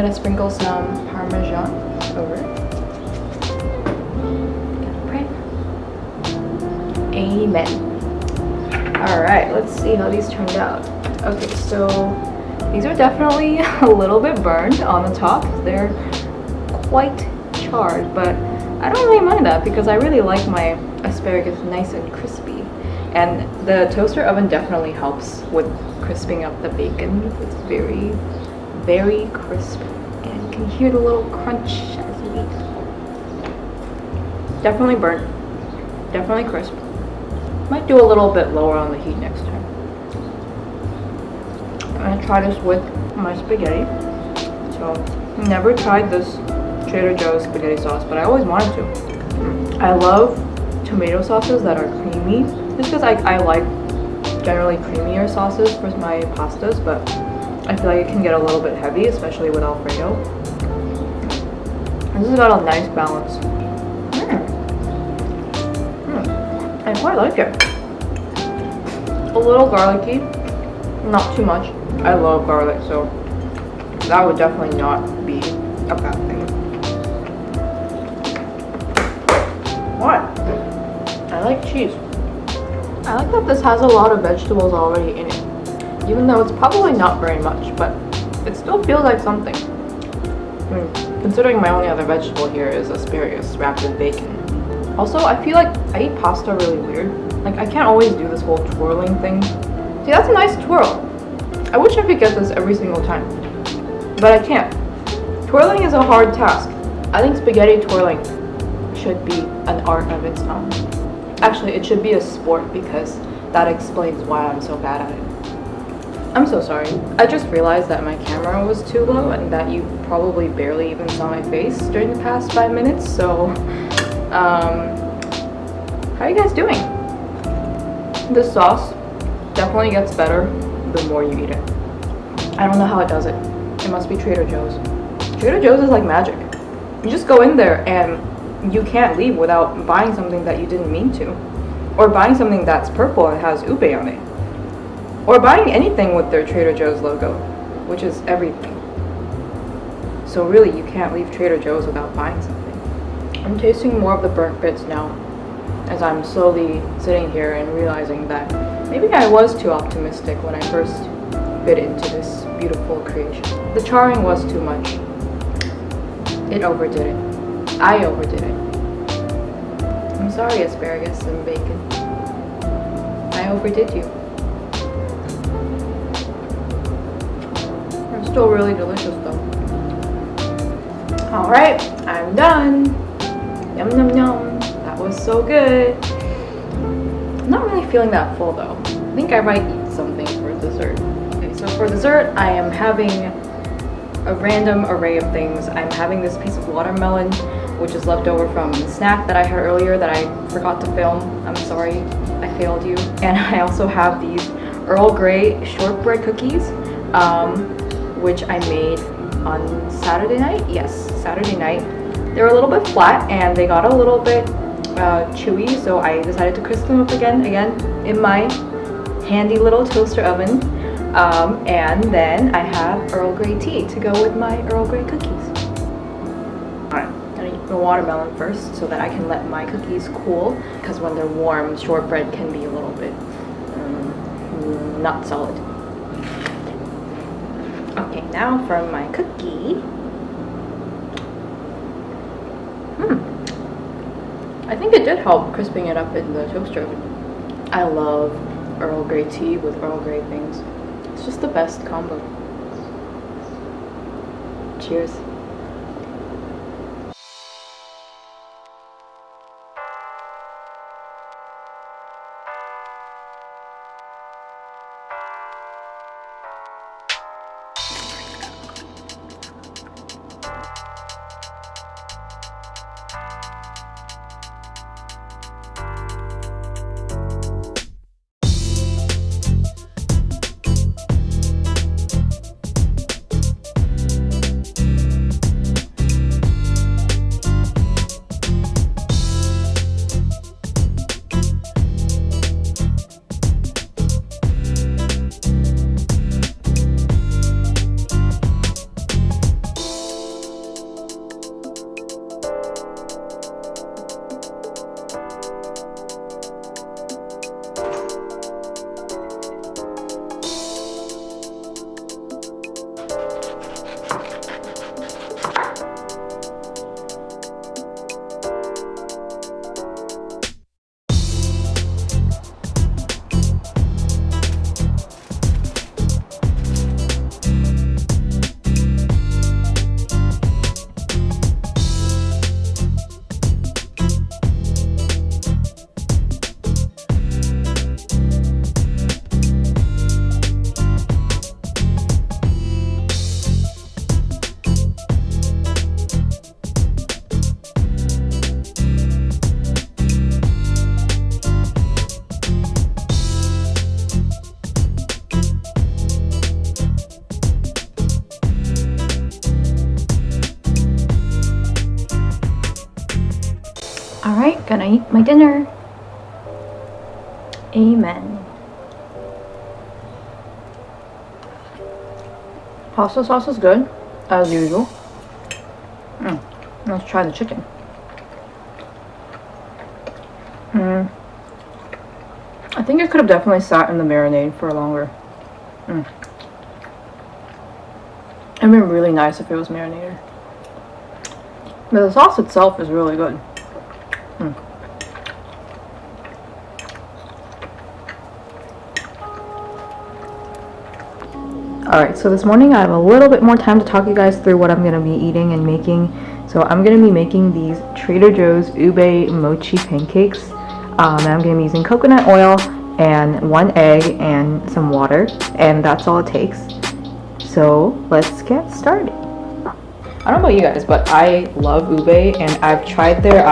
gonna sprinkle some Parmesan over it. Pray. Amen. Alright, let's see how these turned out. Okay, so these are definitely a little bit burned on the top. They're quite charred, but I don't really mind that because I really like my asparagus nice and crispy. And the toaster oven definitely helps with crisping up the bacon. It's very, very crisp. And you can hear the little crunch as you eat. Definitely burnt. Definitely crisp. Might do a little bit lower on the heat next time. I'm gonna try this with my spaghetti. So, never tried this Trader Joe's spaghetti sauce, but I always wanted to. I love tomato sauces that are creamy, just because I like generally creamier sauces for my pastas, but I feel like it can get a little bit heavy, especially with Alfredo. This has got a nice balance. I quite like it. A little garlicky, not too much. I love garlic, so that would definitely not be a bad thing. What? I like cheese. I like that this has a lot of vegetables already in it. Even though it's probably not very much, but it still feels like something. I mean, considering my only other vegetable here is asparagus wrapped in bacon. Also, I feel like I eat pasta really weird. Like, I can't always do this whole twirling thing. See, that's a nice twirl. I wish I could get this every single time, but I can't. Twirling is a hard task. I think spaghetti twirling should be an art of its own. Actually, it should be a sport because that explains why I'm so bad at it. I'm so sorry. I just realized that my camera was too low and that you probably barely even saw my face during the past 5 minutes, so how are you guys doing? This sauce definitely gets better the more you eat it. I don't know how it does it. It must be Trader Joe's. Trader Joe's is like magic. You just go in there and you can't leave without buying something that you didn't mean to. Or buying something that's purple and has ube on it. Or buying anything with their Trader Joe's logo, which is everything. So really, you can't leave Trader Joe's without buying something. I'm tasting more of the burnt bits now, as I'm slowly sitting here and realizing that maybe I was too optimistic when I first bit into this beautiful creation. The charring was too much. It overdid it. I overdid it. I'm sorry, asparagus and bacon. I overdid you. It's still really delicious though. Alright, I'm done. Yum yum yum. That was so good. I'm not really feeling that full though. I think I might eat something for dessert. Okay, so for dessert, I am having a random array of things. I'm having this piece of watermelon, which is left over from the snack that I had earlier that I forgot to film. I'm sorry, I failed you. And I also have these Earl Grey shortbread cookies, which I made on Saturday night. Yes, Saturday night. They were a little bit flat and they got a little bit chewy, so I decided to crisp them up again in my handy little toaster oven. And then I have Earl Grey tea to go with my Earl Grey cookies. Alright, I'm gonna eat the watermelon first so that I can let my cookies cool, because when they're warm, shortbread can be a little bit not solid. Okay, now for my cookie. I think it did help crisping it up in the toaster oven. I love Earl Grey tea with Earl Grey things. It's just the best combo. Cheers. Alright, gonna eat my dinner. Amen. Pasta sauce is good, as usual. Let's try the chicken. I think it could have definitely sat in the marinade for longer. It'd been really nice if it was marinated. But the sauce itself is really good. Alright, so this morning I have a little bit more time to talk you guys through what I'm going to be eating and making. So I'm going to be making these Trader Joe's ube mochi pancakes. And I'm going to be using coconut oil and 1 egg and some water. And that's all it takes. So let's get started. I don't know about you guys, but I love ube, and I've tried their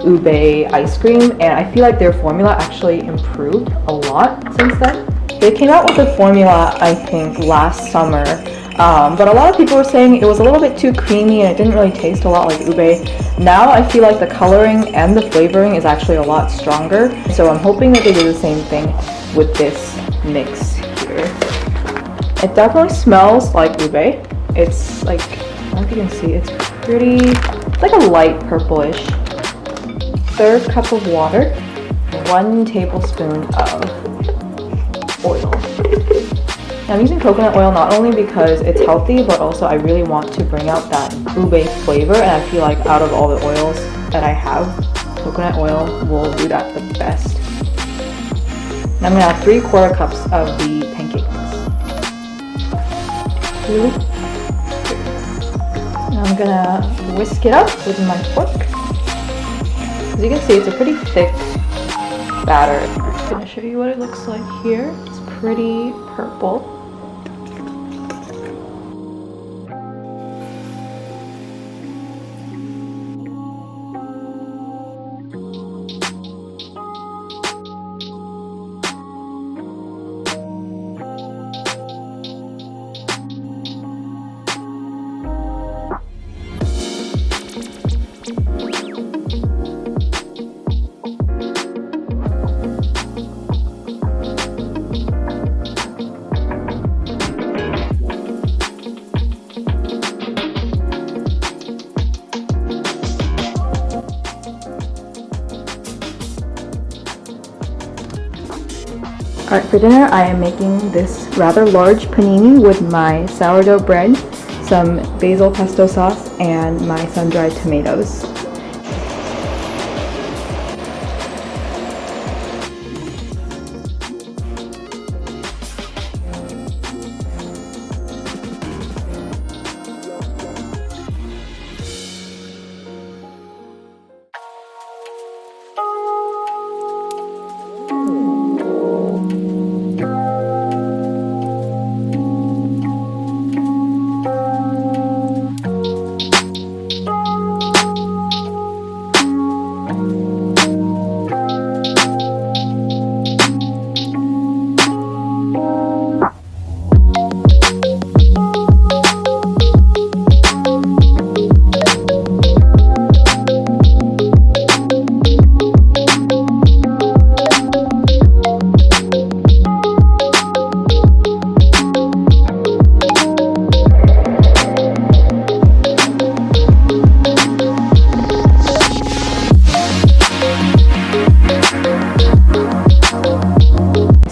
ube ice cream, and I feel like their formula actually improved a lot since then. They came out with the formula, I think, last summer, but a lot of people were saying it was a little bit too creamy and it didn't really taste a lot like ube. Now I feel like the coloring and the flavoring is actually a lot stronger, so I'm hoping that they do the same thing with this mix here. It definitely smells like ube. It's like, I don't know if you can see, it's like a light purplish. 1/3 cup of water, 1 tablespoon of oil. Now, I'm using coconut oil not only because it's healthy, but also I really want to bring out that ube flavor, and I feel like out of all the oils that I have, coconut oil will do that the best. Now I'm going to add 3/4 cups of the pancake mix. Now I'm going to whisk it up with my fork. As you can see, it's a pretty thick batter. I'm going to show you what it looks like here. It's pretty purple. Alright, for dinner I am making this rather large panini with my sourdough bread, some basil pesto sauce, and my sun-dried tomatoes.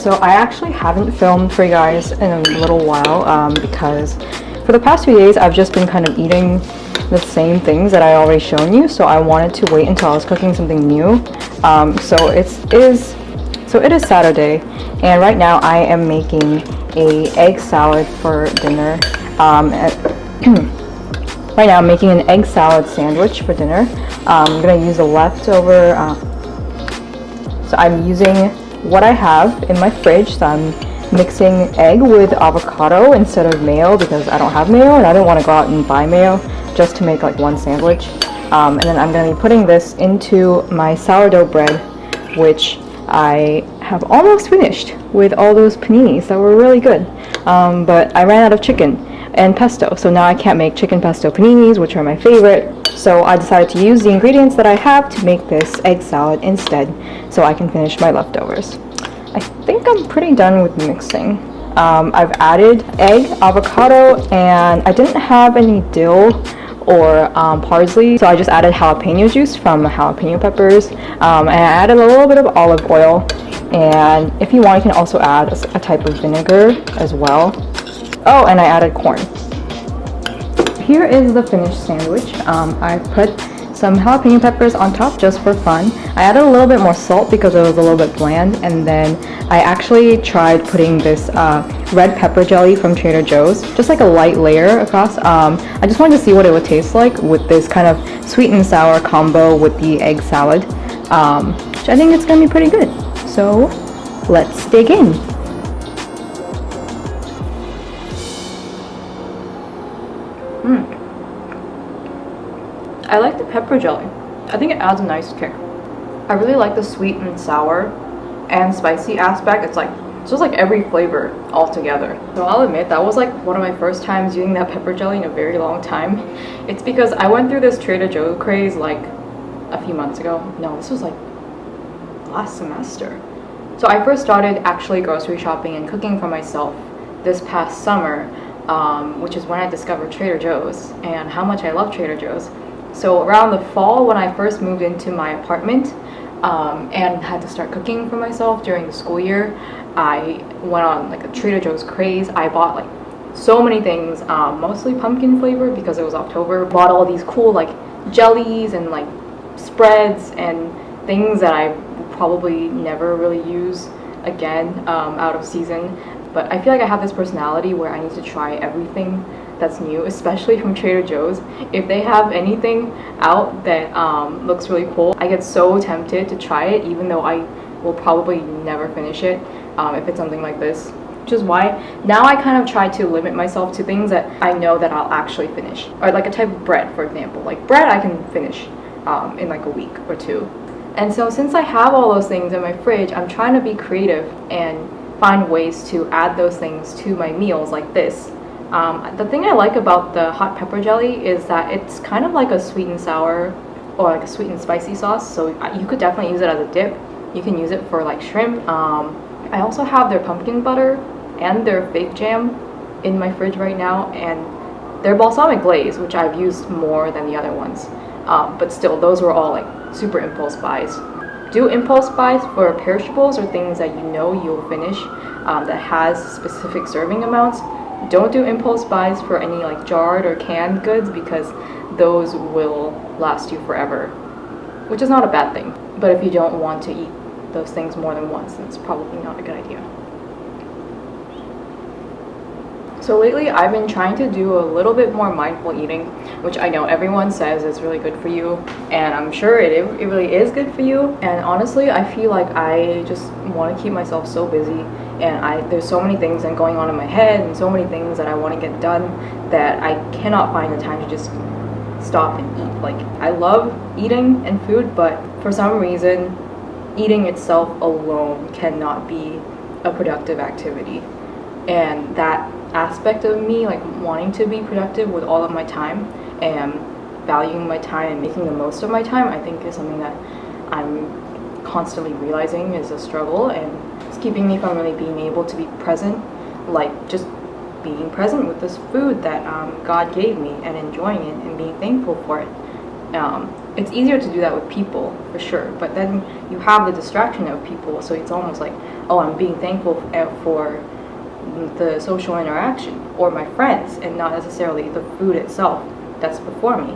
So I actually haven't filmed for you guys in a little while because for the past few days I've just been kind of eating the same things that I already shown you, so I wanted to wait until I was cooking something new. So it is Saturday, and right now I am making a egg salad for dinner. Right now I'm making an egg salad sandwich for dinner. I'm gonna use the leftover, so I'm using what I have in my fridge. So I'm mixing egg with avocado instead of mayo because I don't have mayo and I don't want to go out and buy mayo just to make like one sandwich. And then I'm going to be putting this into my sourdough bread, which I have almost finished with all those paninis that were really good. But I ran out of chicken. and pesto. So now I can't make chicken pesto paninis, which are my favorite. So I decided to use the ingredients that I have to make this egg salad instead, so I can finish my leftovers. I think I'm pretty done with mixing. I've added egg, avocado, and I didn't have any dill or parsley, so I just added jalapeno juice from jalapeno peppers, and I added a little bit of olive oil, and if you want you can also add a type of vinegar as well. Oh, and I added corn. Here is the finished sandwich. I put some jalapeno peppers on top just for fun. I added a little bit more salt because it was a little bit bland, and then I actually tried putting this red pepper jelly from Trader Joe's, just like a light layer across. I just wanted to see what it would taste like with this kind of sweet and sour combo with the egg salad, which I think it's gonna be pretty good. So let's dig in. I like the pepper jelly. I think it adds a nice kick. I really like the sweet and sour and spicy aspect. It's just like every flavor all together. So I'll admit that was like one of my first times using that pepper jelly in a very long time. It's because I went through this Trader Joe craze like a few months ago. No, this was like last semester. So I first started actually grocery shopping and cooking for myself this past summer, which is when I discovered Trader Joe's and how much I love Trader Joe's. So around the fall, when I first moved into my apartment and had to start cooking for myself during the school year, I went on like a Trader Joe's craze. I bought like so many things, mostly pumpkin flavor because it was October. Bought all these cool like jellies and like spreads and things that I probably never really use again out of season. But I feel like I have this personality where I need to try everything that's new, especially from Trader Joe's. If they have anything out that looks really cool, I get so tempted to try it, even though I will probably never finish it if it's something like this. Which is why now I kind of try to limit myself to things that I know that I'll actually finish. Or like a type of bread, for example. Like bread I can finish in like a week or two. And so since I have all those things in my fridge, I'm trying to be creative and find ways to add those things to my meals like this. The thing I like about the hot pepper jelly is that it's kind of like a sweet and sour or like a sweet and spicy sauce, so you could definitely use it as a dip. You can use it for like shrimp. I also have their pumpkin butter and their fake jam in my fridge right now, and their balsamic glaze, which I've used more than the other ones, but still those were all like super impulse buys. Do impulse buys for perishables or things that you know you'll finish that has specific serving amounts. Don't do impulse buys for any like jarred or canned goods because those will last you forever, which is not a bad thing. But if you don't want to eat those things more than once, then it's probably not a good idea. So lately I've been trying to do a little bit more mindful eating, which I know everyone says is really good for you, and I'm sure it really is good for you. And honestly, I feel like I just want to keep myself so busy, and there's so many things going on in my head and so many things that I want to get done that I cannot find the time to just stop and eat. Like, I love eating and food, but for some reason eating itself alone cannot be a productive activity. And that aspect of me, like wanting to be productive with all of my time and valuing my time and making the most of my time, I think is something that I'm constantly realizing is a struggle, and it's keeping me from really being able to be present, like just being present with this food that God gave me and enjoying it and being thankful for it. It's easier to do that with people, for sure, but then you have the distraction of people, so it's almost like, oh, I'm being thankful for the social interaction or my friends and not necessarily the food itself that's before me.